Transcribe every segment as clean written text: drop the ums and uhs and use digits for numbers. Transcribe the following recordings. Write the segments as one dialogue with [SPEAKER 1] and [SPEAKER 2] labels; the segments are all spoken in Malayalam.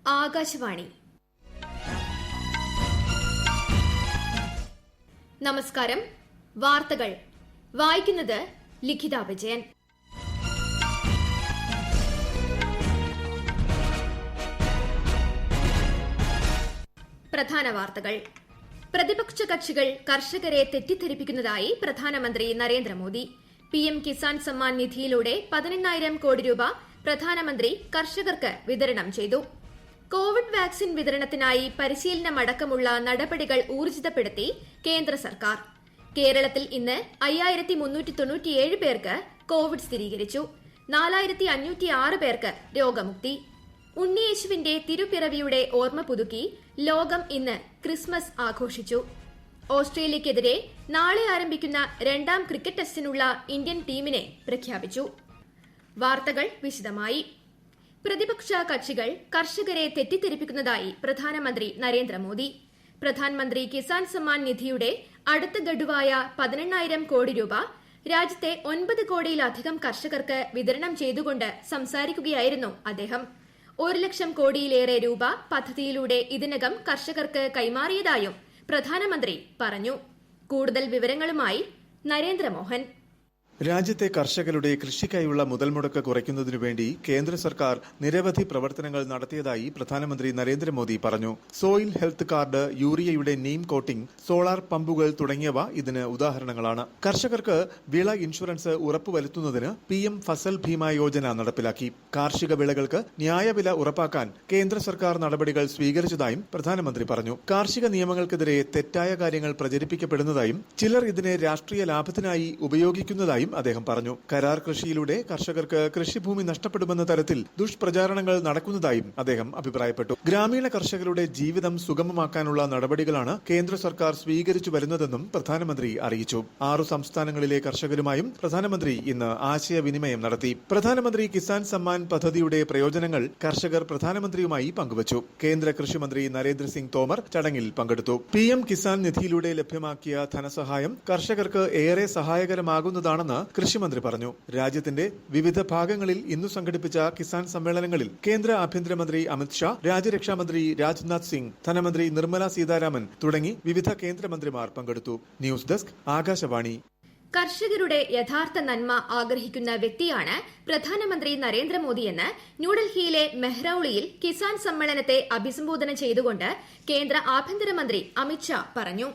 [SPEAKER 1] ആകാശവാണി. നമസ്കാരം. വാർത്തകൾ വായിക്കുന്നത് ലിഖിത വിജയൻ. പ്രധാന വാർത്തകൾ. പ്രതിപക്ഷ കക്ഷികൾ കർഷകരെ തെറ്റിദ്ധരിപ്പിക്കുന്നതായി പ്രധാനമന്ത്രി നരേന്ദ്രമോദി. പിഎം കിസാൻ സമ്മാൻ നിധിയിലൂടെ 18,000 കോടി രൂപ പ്രധാനമന്ത്രി കർഷകർക്ക് വിതരണം ചെയ്തു. കോവിഡ് വാക്സിൻ വിതരണത്തിനായി പരിശീലനമടക്കമുള്ള നടപടികൾ ഊർജിതപ്പെടുത്തി കേന്ദ്ര സർക്കാർ. കേരളത്തിൽ ഇന്ന് 5,397 പേർക്ക് കോവിഡ് സ്ഥിരീകരിച്ചു. 4,506 പേർക്ക് രോഗമുക്തി. ഉണ്ണിയേശുവിന്റെ തിരുപ്പിറവിയുടെ ഓർമ്മ പുതുക്കി ലോകം ഇന്ന് ക്രിസ്മസ് ആഘോഷിച്ചു. ഓസ്ട്രേലിയയ്ക്കെതിരെ നാളെ ആരംഭിക്കുന്ന രണ്ടാം ക്രിക്കറ്റ് ടെസ്റ്റിനുള്ള ഇന്ത്യൻ ടീമിനെ പ്രഖ്യാപിച്ചു. വാർത്തകൾ വിശദമായി. പ്രതിപക്ഷ കക്ഷികൾ കർഷകരെ തെറ്റിദ്ധരിപ്പിക്കുന്നതായി പ്രധാനമന്ത്രി നരേന്ദ്രമോദി. പ്രധാനമന്ത്രി കിസാൻ സമ്മാൻ നിധിയുടെ അടുത്ത ഗഡുവായ 18,000 കോടി രൂപ രാജ്യത്തെ 9 കോടിയിലധികം കർഷകർക്ക് വിതരണം ചെയ്തുകൊണ്ട് സംസാരിക്കുകയായിരുന്നു അദ്ദേഹം. 1 ലക്ഷം കോടിയിലേറെ രൂപ പദ്ധതിയിലൂടെ ഇതിനകം കർഷകർക്ക് കൈമാറിയതായും പ്രധാനമന്ത്രി പറഞ്ഞു. കൂടുതൽ വിവരങ്ങളുമായി നരേന്ദ്രമോഹൻ.
[SPEAKER 2] രാജ്യത്തെ കർഷകരുടെ കൃഷിക്കായുള്ള മുതൽമുടക്ക് കുറയ്ക്കുന്നതിനുവേണ്ടി കേന്ദ്ര സർക്കാർ നിരവധി പ്രവർത്തനങ്ങൾ നടത്തിയതായി പ്രധാനമന്ത്രി നരേന്ദ്രമോദി പറഞ്ഞു. Soil health card, യൂറിയയുടെ Neem coating, solar പമ്പുകൾ തുടങ്ങിയവ ഇതിന് ഉദാഹരണങ്ങളാണ്. കർഷകർക്ക് വിള ഇൻഷുറൻസ് ഉറപ്പുവരുത്തുന്നതിന് പിഎം ഫസൽ ഭീമ യോജന നടപ്പിലാക്കി. കാർഷിക വിളകൾക്ക് ന്യായവില ഉറപ്പാക്കാൻ കേന്ദ്ര സർക്കാർ നടപടികൾ സ്വീകരിച്ചതായും പ്രധാനമന്ത്രി പറഞ്ഞു. കാർഷിക നിയമങ്ങൾക്കെതിരെ തെറ്റായ കാര്യങ്ങൾ പ്രചരിപ്പിക്കപ്പെടുന്നതായും ചിലർ ഇതിനെ രാഷ്ട്രീയ ലാഭത്തിനായി ഉപയോഗിക്കുന്നതായും അദ്ദേഹം പറഞ്ഞു. കരാർ കൃഷിയിലൂടെ കർഷകർക്ക് കൃഷിഭൂമി നഷ്ടപ്പെടുമെന്ന തരത്തിൽ ദുഷ്പ്രചാരണങ്ങൾ നടക്കുന്നതായും അദ്ദേഹം അഭിപ്രായപ്പെട്ടു. ഗ്രാമീണ കർഷകരുടെ ജീവിതം സുഗമമാക്കാനുള്ള നടപടികളാണ് കേന്ദ്ര സർക്കാർ സ്വീകരിച്ചു വരുന്നതെന്നും പ്രധാനമന്ത്രി അറിയിച്ചു. 6 സംസ്ഥാനങ്ങളിലെ കർഷകരുമായും പ്രധാനമന്ത്രി ഇന്ന് ആശയവിനിമയം നടത്തി. പ്രധാനമന്ത്രി കിസാൻ സമ്മാൻ പദ്ധതിയുടെ പ്രയോജനങ്ങൾ കർഷകർ പ്രധാനമന്ത്രിയുമായി പങ്കുവച്ചു. കേന്ദ്ര കൃഷിമന്ത്രി നരേന്ദ്രസിംഗ് തോമർ ചടങ്ങിൽ പങ്കെടുത്തു. പിഎം കിസാൻ നിധിയിലൂടെ ലഭ്യമാക്കിയ ധനസഹായം കർഷകർക്ക് ഏറെ സഹായകരമാകുന്നതാണെന്ന് കൃഷിമന്ത്രി പറഞ്ഞു. രാജ്യത്തിന്റെ വിവിധ ഭാഗങ്ങളിൽ ഇന്നു സംഘടിപ്പിച്ച കിസാൻ സമ്മേളനങ്ങളിൽ കേന്ദ്ര ആഭ്യന്തരമന്ത്രി അമിത്ഷാ, രാജ്യരക്ഷാമന്ത്രി രാജ്നാഥ് സിംഗ്, ധനമന്ത്രി നിർമ്മല സീതാരാമൻ തുടങ്ങി വിവിധ കേന്ദ്രമന്ത്രിമാർ പങ്കെടുത്തു. News desk, Akashvani.
[SPEAKER 1] കർഷകരുടെ യഥാർത്ഥ നന്മ ആഗ്രഹിക്കുന്ന വ്യക്തിയാണ് പ്രധാനമന്ത്രി നരേന്ദ്രമോദിയെന്ന് ന്യൂഡൽഹിയിലെ മെഹ്റൌളിയിൽ കിസാൻ സമ്മേളനത്തെ അഭിസംബോധന ചെയ്തുകൊണ്ട് കേന്ദ്ര ആഭ്യന്തരമന്ത്രി അമിത്ഷാ പറഞ്ഞു.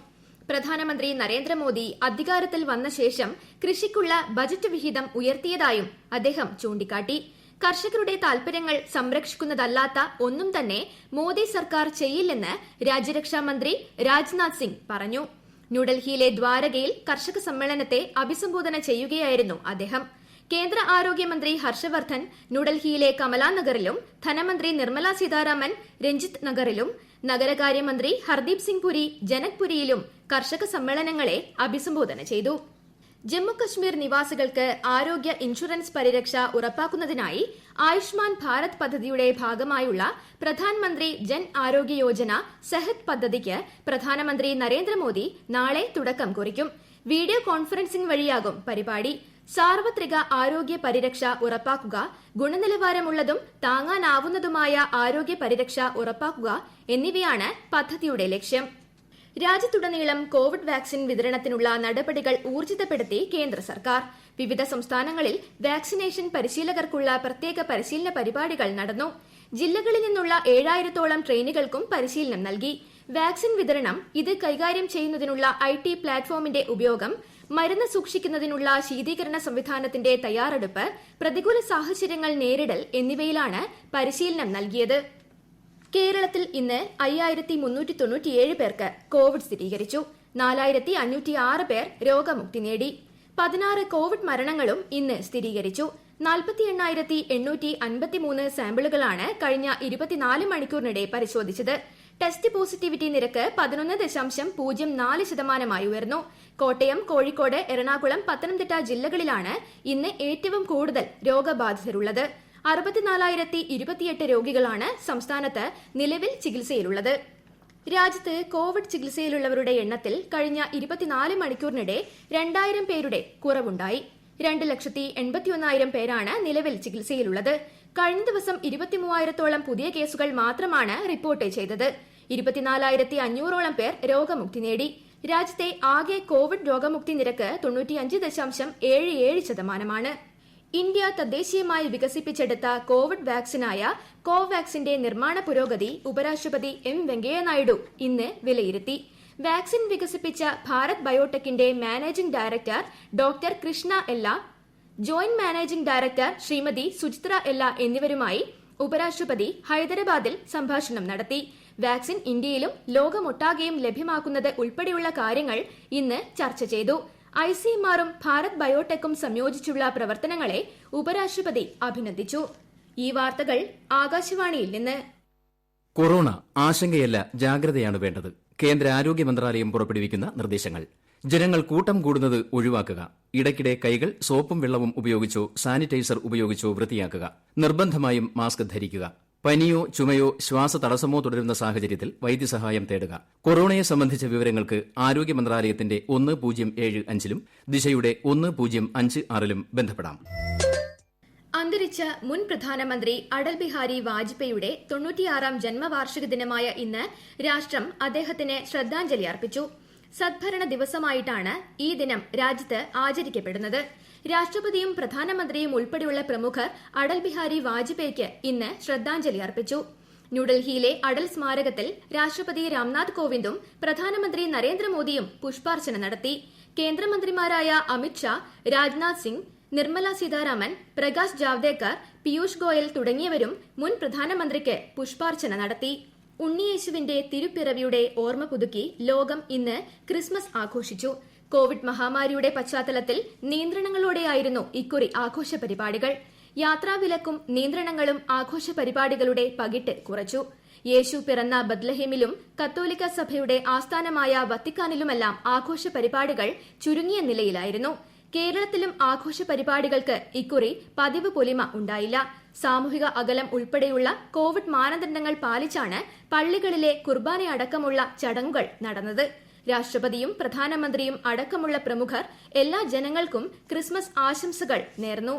[SPEAKER 1] പ്രധാനമന്ത്രി നരേന്ദ്രമോദി അധികാരത്തിൽ വന്ന ശേഷം കൃഷിക്കുള്ള ബജറ്റ് വിഹിതം ഉയർത്തിയതായും അദ്ദേഹം ചൂണ്ടിക്കാട്ടി. കർഷകരുടെ താൽപര്യങ്ങൾ സംരക്ഷിക്കുന്നതല്ലാത്ത ഒന്നും തന്നെ മോദി സർക്കാർ ചെയ്യില്ലെന്ന് രാജ്യരക്ഷാമന്ത്രി രാജ്നാഥ് സിംഗ് പറഞ്ഞു. ന്യൂഡൽഹിയിലെ ദ്വാരകയിൽ കർഷക സമ്മേളനത്തെ അഭിസംബോധന ചെയ്യുകയായിരുന്നു അദ്ദേഹം. കേന്ദ്ര ആരോഗ്യമന്ത്രി ഹർഷവർദ്ധൻ ന്യൂഡൽഹിയിലെ കമലാനഗറിലും ധനമന്ത്രി നിർമ്മല സീതാരാമൻ രഞ്ജിത്ത് നഗറിലും നഗരകാര്യമന്ത്രി ഹർദീപ് സിംഗ് പുരി ജനക്പുരിയിലും കർഷക സമ്മേളനങ്ങളെ അഭിസംബോധന ചെയ്തു. ജമ്മുകശ്മീർ നിവാസികൾക്ക് ആരോഗ്യ ഇൻഷുറൻസ് പരിരക്ഷ ഉറപ്പാക്കുന്നതിനായി ആയുഷ്മാൻ ഭാരത് പദ്ധതിയുടെ ഭാഗമായുള്ള പ്രധാനമന്ത്രി ജൻ ആരോഗ്യ യോജന സെഹത് പദ്ധതിക്ക് പ്രധാനമന്ത്രി നരേന്ദ്രമോദി നാളെ തുടക്കം കുറിക്കും. വീഡിയോ കോൺഫറൻസിംഗ് വഴിയാകും പരിപാടി. സാർവത്രിക ആരോഗ്യ പരിരക്ഷ ഉറപ്പാക്കുക, ഗുണനിലവാരമുള്ളതും താങ്ങാനാവുന്നതുമായ ആരോഗ്യ പരിരക്ഷ ഉറപ്പാക്കുക എന്നിവയാണ് പദ്ധതിയുടെ ലക്ഷ്യം. രാജ്യത്തുടനീളം കോവിഡ് വാക്സിൻ വിതരണത്തിനുള്ള നടപടികൾ ഊർജിതപ്പെടുത്തി കേന്ദ്ര സർക്കാർ. വിവിധ സംസ്ഥാനങ്ങളിൽ വാക്സിനേഷൻ പരിശീലകർക്കുള്ള പ്രത്യേക പരിശീലന പരിപാടികൾ നടന്നു. ജില്ലകളിൽ നിന്നുള്ള 7,000-ഓളം ട്രെയിനികൾക്കും പരിശീലനം നൽകി. വാക്സിൻ വിതരണം, ഇത് കൈകാര്യം ചെയ്യുന്നതിനുള്ള IT പ്ലാറ്റ്ഫോമിന്റെ ഉപയോഗം, മരുന്ന് സൂക്ഷിക്കുന്നതിനുള്ള ശീതീകരണ സംവിധാനത്തിന്റെ തയ്യാറെടുപ്പ്, പ്രതികൂല സാഹചര്യങ്ങൾ നേരിടൽ എന്നിവയിലാണ് പരിശീലനം നൽകിയത്. കേരളത്തിൽ ഇന്ന് 5,397 പേർക്ക് കോവിഡ് സ്ഥിരീകരിച്ചു. 4,506 പേർ രോഗമുക്തി നേടി. 16 കോവിഡ് മരണങ്ങളും ഇന്ന് സ്ഥിരീകരിച്ചു. 48,853 സാമ്പിളുകളാണ് കഴിഞ്ഞ 24 മണിക്കൂറിനിടെ പരിശോധിച്ചത്. ടെസ്റ്റ് പോസിറ്റിവിറ്റി നിരക്ക് 11.04% ഉയർന്നു. കോട്ടയം, കോഴിക്കോട്, എറണാകുളം, പത്തനംതിട്ട ജില്ലകളിലാണ് ഇന്ന് ഏറ്റവും കൂടുതൽ രോഗബാധിതരുള്ളത്. 64,028 രോഗികളാണ് സംസ്ഥാനത്ത് നിലവിൽ ചികിത്സയിലുള്ളത്. രാജ്യത്ത് കോവിഡ് ചികിത്സയിലുള്ളവരുടെ എണ്ണത്തിൽ കഴിഞ്ഞ 24 മണിക്കൂറിനിടെ 2,000 പേരുടെ കുറവുണ്ടായി. 2,81,000 പേരാണ് നിലവിൽ ചികിത്സയിലുള്ളത്. കഴിഞ്ഞ ദിവസം 23,000-ഓളം പുതിയ കേസുകൾ മാത്രമാണ് റിപ്പോർട്ട് ചെയ്തത്. 24,500-ഓളം പേർ രോഗമുക്തി നേടി. രാജ്യത്തെ ആകെ കോവിഡ് രോഗമുക്തി നിരക്ക് 95.77%. ഇന്ത്യ തദ്ദേശീയമായി വികസിപ്പിച്ചെടുത്ത കോവിഡ് വാക്സിനായ കോവാക്സിന്റെ നിർമ്മാണ പുരോഗതി ഉപരാഷ്ട്രപതി എം വെങ്കയ്യനായിഡു ഇന്ന് വിലയിരുത്തി. വാക്സിൻ വികസിപ്പിച്ച ഭാരത് ബയോടെക്കിന്റെ managing director doctor Krishna Ella, joint managing director Shrimati Suchitra Ella എന്നിവരുമായി ഉപരാഷ്ട്രപതി ഹൈദരാബാദിൽ സംഭാഷണം നടത്തി. വാക്സിൻ ഇന്ത്യയിലും ലോകമൊട്ടാകെയും ലഭ്യമാക്കുന്നത് ഉൾപ്പെടെയുള്ള കാര്യങ്ങൾ ഇന്ന് ചർച്ച ചെയ്തു. ICMR-ഉം ഭാരത് ബയോടെക്കും സംയോജിച്ചുള്ള പ്രവർത്തനങ്ങളെ ഉപരാഷ്ട്രപതി അഭിനന്ദിച്ചു. ഈ വാർത്തകൾ ആകാശവാണിയിൽ നിന്ന്.
[SPEAKER 3] കൊറോണ ആശങ്കയല്ല, ജാഗ്രതയാണ് വേണ്ടത്. കേന്ദ്ര ആരോഗ്യ മന്ത്രാലയം പുറപ്പെടുവിക്കുന്ന നിർദ്ദേശങ്ങൾ. ജനങ്ങൾ കൂട്ടം കൂടുന്നത് ഒഴിവാക്കുക. ഇടയ്ക്കിടെ കൈകൾ സോപ്പും വെള്ളവും ഉപയോഗിച്ചോ സാനിറ്റൈസർ ഉപയോഗിച്ചോ വൃത്തിയാക്കുക. നിർബന്ധമായും മാസ്ക് ധരിക്കുക. പനിയോ ചുമയോ ശ്വാസതടസ്സമോ തുടരുന്ന സാഹചര്യത്തിൽ വൈദ്യസഹായം തേടുക. കൊറോണയെ സംബന്ധിച്ച വിവരങ്ങൾക്ക് ആരോഗ്യ മന്ത്രാലയത്തിന്റെ 1075-ലും ദിശയുടെ 1056-ലും ബന്ധപ്പെടാം.
[SPEAKER 1] അന്തരിച്ച മുൻ പ്രധാനമന്ത്രി അടൽ ബിഹാരി വാജ്പേയിയുടെ 96-ാം ജന്മവാർഷിക ദിനമായ ഇന്ന് രാഷ്ട്രം അദ്ദേഹത്തിന് ശ്രദ്ധാഞ്ജലി അർപ്പിച്ചു. സദ്ഭരണ ദിവസമായിട്ടാണ് ഈ ദിനം രാജ്യത്ത് ആചരിക്കപ്പെടുന്നത്. രാഷ്ട്രപതിയും പ്രധാനമന്ത്രിയും ഉൾപ്പെടെയുള്ള പ്രമുഖർ അടൽ ബിഹാരി വാജ്പേയിക്ക് ഇന്ന് ശ്രദ്ധാഞ്ജലി അർപ്പിച്ചു. ന്യൂഡൽഹിയിലെ അടൽ സ്മാരകത്തിൽ രാഷ്ട്രപതി രാംനാഥ് കോവിന്ദും പ്രധാനമന്ത്രി നരേന്ദ്രമോദിയും പുഷ്പാർച്ചന നടത്തി. കേന്ദ്രമന്ത്രിമാരായ അമിത് ഷാ, രാജ്നാഥ് സിംഗ്, നിർമ്മല സീതാരാമൻ, പ്രകാശ് ജാവ്ദേക്കർ, പീയൂഷ് ഗോയൽ തുടങ്ങിയവരും മുൻ പ്രധാനമന്ത്രിക്ക് പുഷ്പാർച്ചന നടത്തി. ഉണ്ണിയേശുവിന്റെ തിരുപ്പിറവിയുടെ ഓർമ്മ പുതുക്കി ലോകം ഇന്ന് ക്രിസ്മസ് ആഘോഷിച്ചു. കോവിഡ് മഹാമാരിയുടെ പശ്ചാത്തലത്തിൽ നിയന്ത്രണങ്ങളോടെയായിരുന്നു ഇക്കുറി ആഘോഷ പരിപാടികൾ. യാത്രാവിലക്കും നിയന്ത്രണങ്ങളും ആഘോഷ പരിപാടികളുടെ പകിട്ട് കുറച്ചു. യേശു പിറന്ന ബത്ലഹേമിലും കത്തോലിക്ക സഭയുടെ ആസ്ഥാനമായ വത്തിക്കാനിലുമെല്ലാം ആഘോഷ പരിപാടികൾ ചുരുങ്ങിയ നിലയിലായിരുന്നു. കേരളത്തിലും ആഘോഷ പരിപാടികൾക്ക് ഇക്കുറി പതിവ് പൊലിമ ഉണ്ടായില്ല. സാമൂഹിക അകലം ഉൾപ്പെടെയുള്ള കോവിഡ് മാനദണ്ഡങ്ങൾ പാലിച്ചാണ് പള്ളികളിലെ കുർബാനയടക്കമുള്ള ചടങ്ങുകൾ നടന്നത്. രാഷ്ട്രപതിയും പ്രധാനമന്ത്രിയും അടക്കമുള്ള പ്രമുഖർ എല്ലാ ജനങ്ങൾക്കും ക്രിസ്മസ് ആശംസകൾ നേർന്നു.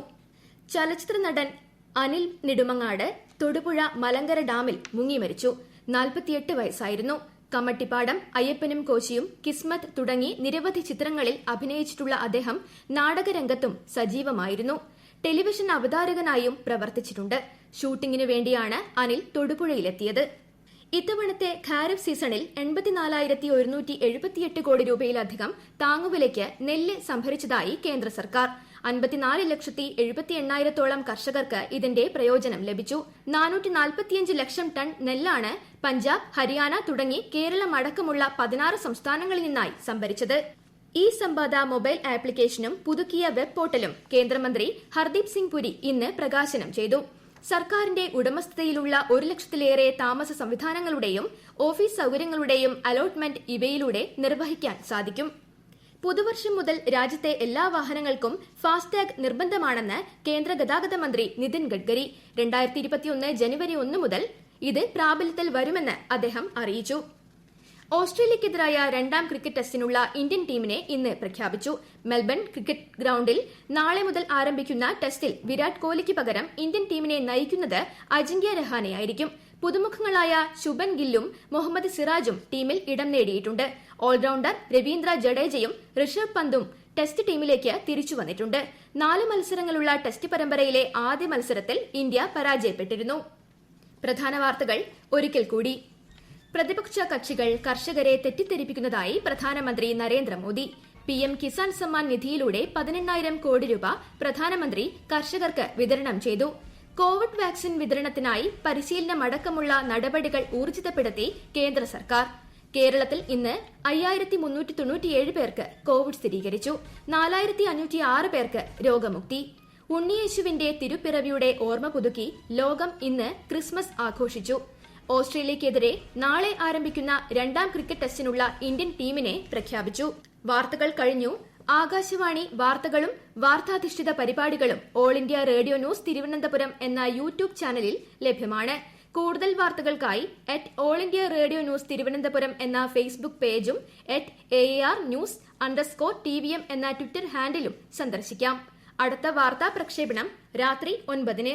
[SPEAKER 1] ചലച്ചിത്ര നടൻ അനിൽ നെടുമങ്ങാട് തൊടുപുഴ മലങ്കര ഡാമിൽ മുങ്ങിമരിച്ചു. 48 വയസ്സായിരുന്നു. കമ്മട്ടിപ്പാടം, അയ്യപ്പനും കോശിയും, കിസ്മത്ത് തുടങ്ങി നിരവധി ചിത്രങ്ങളിൽ അഭിനയിച്ചിട്ടുള്ള അദ്ദേഹം നാടകരംഗത്തും സജീവമായിരുന്നു. ടെലിവിഷൻ അവതാരകനായും പ്രവർത്തിച്ചിട്ടുണ്ട്. ഷൂട്ടിംഗിനു വേണ്ടിയാണ് അനിൽ തൊടുപുഴയിലെത്തിയത്. ഇത്തവണത്തെ ഖാരിഫ് സീസണിൽ 84,178 കോടി രൂപയിലധികം താങ്ങുവിലയ്ക്ക് നെല്ല് സംഭരിച്ചതായി കേന്ദ്ര സർക്കാർ. 54,78,000-ഓളം കർഷകർക്ക് ഇതിന്റെ പ്രയോജനം ലഭിച്ചു. 445 ലക്ഷം ടൺ നെല്ലാണ് പഞ്ചാബ്, ഹരിയാന തുടങ്ങി കേരളം അടക്കമുള്ള 16 സംസ്ഥാനങ്ങളിൽ നിന്നായി സംഭരിച്ചത്. ഈ സമ്പാദ മൊബൈൽ ആപ്ലിക്കേഷനും പുതുക്കിയ വെബ് പോർട്ടലും കേന്ദ്രമന്ത്രി ഹർദീപ് സിംഗ് പുരി ഇന്ന് പ്രകാശനം ചെയ്തു. സർക്കാരിന്റെ ഉടമസ്ഥതയിലുള്ള 1 ലക്ഷത്തിലേറെ താമസ സംവിധാനങ്ങളുടെയും ഓഫീസ് സൌകര്യങ്ങളുടെയും അലോട്ട്മെന്റ് ഇവയിലൂടെ നിർവഹിക്കാൻ സാധിക്കും. പുതുവർഷം മുതൽ രാജ്യത്തെ എല്ലാ വാഹനങ്ങൾക്കും ഫാസ്ടാഗ് നിർബന്ധമാണെന്ന് കേന്ദ്ര ഗതാഗത മന്ത്രി നിതിൻ ഗഡ്കരി. 2021 ജനുവരി 1 മുതൽ ഇത് പ്രാബല്യത്തിൽ വരുമെന്ന് അദ്ദേഹം അറിയിച്ചു. ഓസ്ട്രേലിയക്കെതിരായ 2ാം ക്രിക്കറ്റ് ടെസ്റ്റിനുള്ള ഇന്ത്യൻ ടീമിനെ ഇന്ന് പ്രഖ്യാപിച്ചു. മെൽബൺ ക്രിക്കറ്റ് ഗ്രൌണ്ടിൽ നാളെ മുതൽ ആരംഭിക്കുന്ന ടെസ്റ്റിൽ വിരാട് കോഹ്ലിക്ക് പകരം ഇന്ത്യൻ ടീമിനെ നയിക്കുന്നത് അജിങ്ക്യ രഹാനെയായിരിക്കും. പുതുമുഖങ്ങളായ ശുഭൻ ഗില്ലും മുഹമ്മദ് സിറാജും ടീമിൽ ഇടം നേടിയിട്ടുണ്ട്. ഓൾറൌണ്ടർ രവീന്ദ്ര ജഡേജയും ഋഷഭ് പന്തും ടെസ്റ്റ് ടീമിലേക്ക് തിരിച്ചു വന്നിട്ടുണ്ട്. 4 മത്സരങ്ങളുള്ള ടെസ്റ്റ് പരമ്പരയിലെ ആദ്യ മത്സരത്തിൽ ഇന്ത്യ പരാജയപ്പെട്ടിരുന്നു. പ്രധാന വാർത്തകൾ ഒരിക്കൽ കൂടി. പ്രതിപക്ഷ കക്ഷികൾ കർഷകരെ തെറ്റിദ്ധരിപ്പിക്കുന്നതായി പ്രധാനമന്ത്രി നരേന്ദ്രമോദി. PM കിസാൻ സമ്മാൻ നിധിയിലൂടെ 18,000 കോടി രൂപ പ്രധാനമന്ത്രി കർഷകർക്ക് വിതരണം ചെയ്തു. കോവിഡ് വാക്സിൻ വിതരണത്തിനായി പരിശീലനമടക്കമുള്ള നടപടികൾ ഊർജിതപ്പെടുത്തി കേന്ദ്ര സർക്കാർ. കേരളത്തിൽ ഇന്ന് 5,397 പേർക്ക് കോവിഡ് സ്ഥിരീകരിച്ചു. 4,506 പേർക്ക് രോഗമുക്തി. ഉണ്ണിയേശുവിന്റെ തിരുപ്പിറവിയുടെ ഓർമ്മ പുതുക്കി ലോകം ഇന്ന് ക്രിസ്മസ് ആഘോഷിച്ചു. ഓസ്ട്രേലിയക്കെതിരെ നാളെ ആരംഭിക്കുന്ന 2ാം ക്രിക്കറ്റ് ടെസ്റ്റിനുള്ള ഇന്ത്യൻ ടീമിനെ പ്രഖ്യാപിച്ചു. വാർത്തകൾ കഴിഞ്ഞു. ആകാശവാണി വാർത്തകളും വാർത്താധിഷ്ഠിത പരിപാടികളും all India radio news Thiruvananthapuram എന്ന യൂട്യൂബ് ചാനലിൽ ലഭ്യമാണ്. കൂടുതൽ വാർത്തകൾക്കായി @All India Radio News Thiruvananthapuram എന്ന ഫേസ്ബുക്ക് പേജും @ARnews_TVM എന്ന ട്വിറ്റർ ഹാൻഡിലും സന്ദർശിക്കാം. അടുത്ത വാർത്താ പ്രക്ഷേപണം രാത്രി 9-ന്.